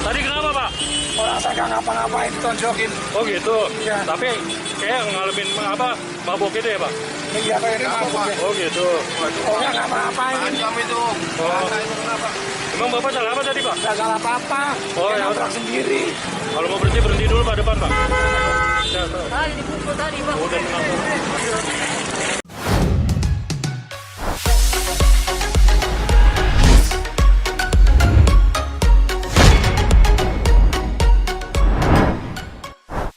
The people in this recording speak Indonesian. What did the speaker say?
Tadi kenapa, Pak? Orang saya nggak ngapa-ngapain, ditonjokin. Oh gitu? Ya. Tapi kayak ngalamin mabuk gitu ya, Pak? Iya, kayaknya mabuk ya. Oh gitu. Pokoknya nggak ngapa-ngapain. Kami itu. Oh. Emang Bapak salah apa tadi, Pak? Nggak salah apa-apa. Oh, Dia ya. nabrak sendiri. Kalau mau berhenti dulu Pak depan, Pak. Ya, Tadi dipukul tadi, Pak. udah tenang.